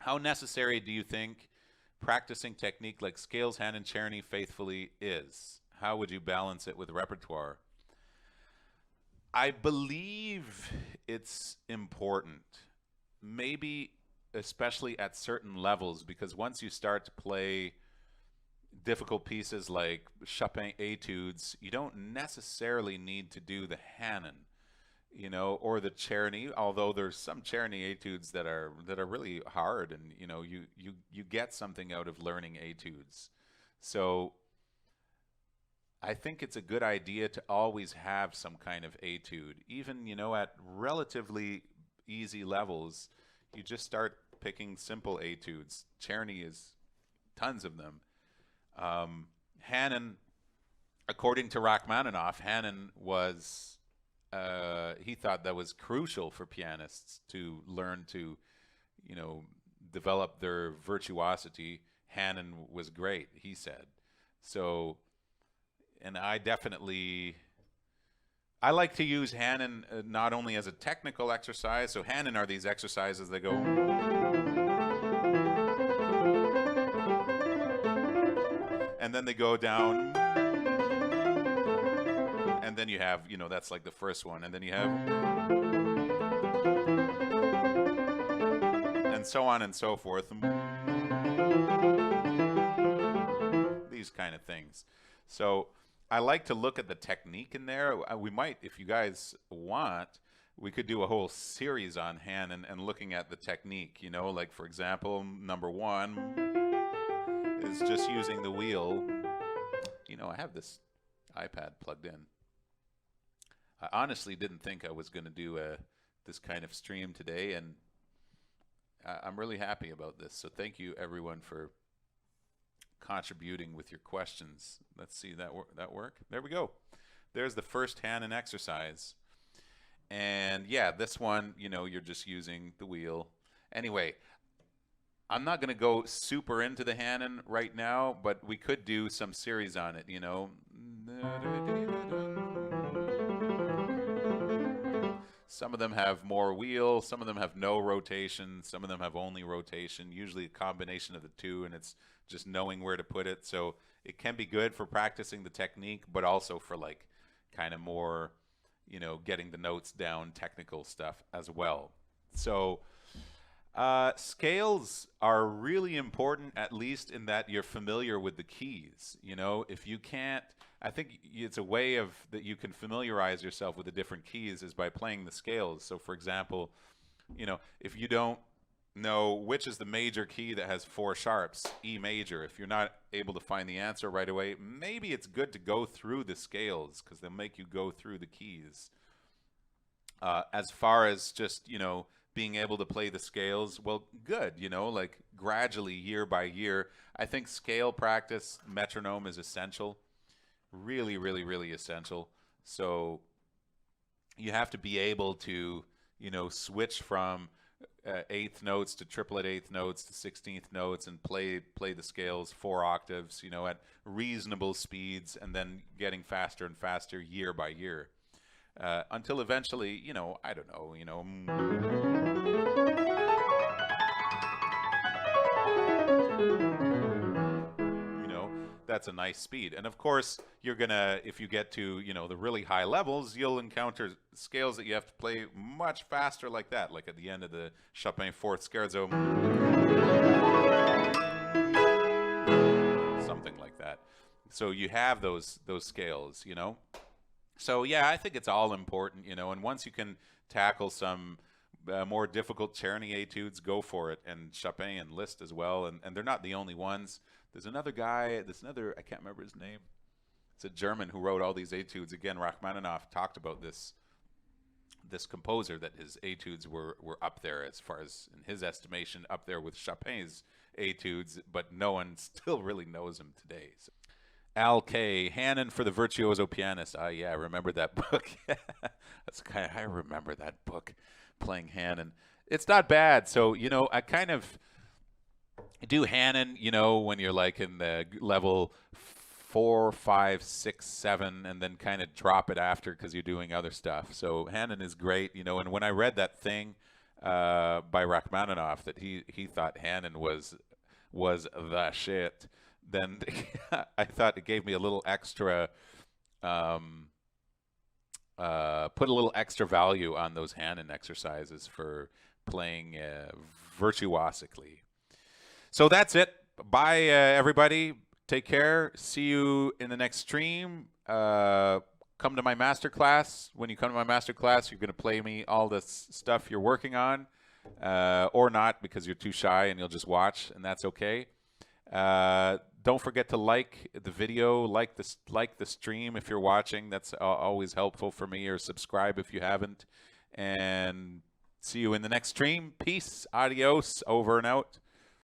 How necessary do you think practicing technique like scales, Hanon, Czerny faithfully is? How would you balance it with repertoire? I believe it's important. Maybe especially at certain levels, because once you start to play difficult pieces like Chopin etudes, you don't necessarily need to do the Hanon, or the Czerny. Although there's some Czerny etudes that are really hard, and you get something out of learning etudes. So I think it's a good idea to always have some kind of etude, even at relatively easy levels. You just start picking simple etudes. Czerny is tons of them. Hanon, according to Rachmaninoff, Hanon was he thought that was crucial for pianists to learn to, you know, develop their virtuosity. Hanon was great, he said. So, and I like to use Hanon not only as a technical exercise. So Hanon are these exercises that go, and then they go down, and then you have, that's like the first one, and then you have, and so on and so forth. These kind of things. So I like to look at the technique in there. We might, if you guys want, we could do a whole series on Hanon and looking at the technique. Like for example, number one is just using the wheel. I have this iPad plugged in. I honestly didn't think I was going to do this kind of stream today, and I'm really happy about this. So thank you everyone for contributing with your questions. Let's see that work. There we go. There's the first Hanon exercise. And yeah, this one, you're just using the wheel. Anyway, I'm not going to go super into the Hanon right now, but we could do some series on it, Some of them have more wheel, some of them have no rotation, some of them have only rotation, usually a combination of the two, and it's just knowing where to put it. So it can be good for practicing the technique, but also for like kind of more, getting the notes down, technical stuff as well. So scales are really important, at least in that you're familiar with the keys. If you can't, I think it's a way of that you can familiarize yourself with the different keys is by playing the scales. So, for example, if you don't know which is the major key that has four sharps, E major, if you're not able to find the answer right away, maybe it's good to go through the scales because they'll make you go through the keys. As far as just, being able to play the scales, well, good, like gradually year by year. I think scale practice, metronome is essential. Really, really, really essential. So you have to be able to, switch from eighth notes to triplet eighth notes to 16th notes and play the scales 4 octaves, at reasonable speeds, and then getting faster and faster year by year. Until eventually, I don't know, that's a nice speed. And of course, you're gonna, if you get to, the really high levels, you'll encounter scales that you have to play much faster like that, like at the end of the Chopin Fourth Scherzo, something like that. So you have those scales, So yeah, I think it's all important, and once you can tackle some more difficult Czerny etudes, go for it. And Chopin and Liszt as well, and they're not the only ones. There's another guy, I can't remember his name. It's a German who wrote all these etudes. Again, Rachmaninoff talked about this composer, that his etudes were up there, as far as, in his estimation, up there with Chopin's etudes, but no one still really knows him today. So. Al K. Hanon for the Virtuoso Pianist. Yeah, I remember that book. I remember that book, playing Hanon. It's not bad. So, I kind of do Hanon, when you're like in the level 4, 5, 6, 7, and then kind of drop it after because you're doing other stuff. So Hanon is great, and when I read that thing by Rachmaninoff that he thought Hanon was the shit, then I thought it gave me a little extra, put a little extra value on those Hanon exercises for playing virtuosically. So that's it. Bye, everybody. Take care. See you in the next stream. Come to my masterclass. When you come to my masterclass, you're going to play me all this stuff you're working on, or not because you're too shy and you'll just watch, and that's okay. Don't forget to like the video, like the stream if you're watching. That's always helpful for me. Or subscribe if you haven't. And see you in the next stream. Peace. Adios. Over and out.